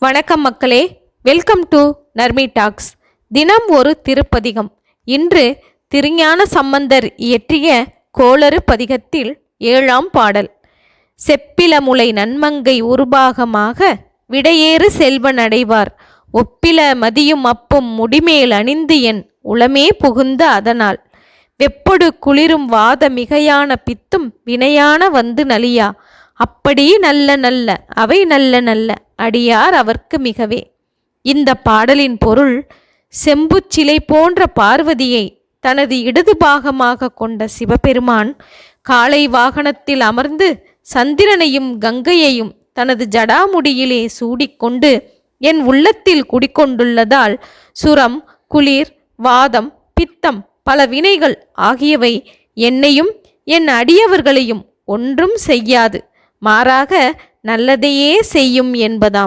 வணக்கம் மக்களே, welcome to Narmi tax. தினம் ஒரு திருப்பதிகம். இன்று திருஞான சம்பந்தர் இயற்றிய கோளறு பதிகத்தில் 7ஆம் பாடல். செப்பிலமுலை நன்மங்கை உருபாகமாக விடையேறு செல்வன் அடைவார், ஒப்பில மதியும் அப்பும் முடிமேல் அணிந்து என் உளமே புகுந்த அதனால், வெப்பொடு குளிரும் வாத மிகையான பித்தும் வினையான வந்து நலியா, அப்படி நல்ல நல்ல அவை நல்ல நல்ல அடியார் அவர்க்கு மிகவே. இந்த பாடலின் பொருள், செம்பு சிலை போன்ற பார்வதியை தனது இடது பாகமாக கொண்ட சிவபெருமான் காளை வாகனத்தில் அமர்ந்து சந்திரனையும் கங்கையையும் தனது ஜடாமுடியிலே சூடிக்கொண்டு என் உள்ளத்தில் குடிக்கொண்டுள்ளதால் சுரம், குளிர், வாதம், பித்தம் பல வினைகள் ஆகியவை என்னையும் என் அடியவர்களையும் ஒன்றும் செய்யாது, மாறாக நல்லதையே செய்யும் என்பதாம்.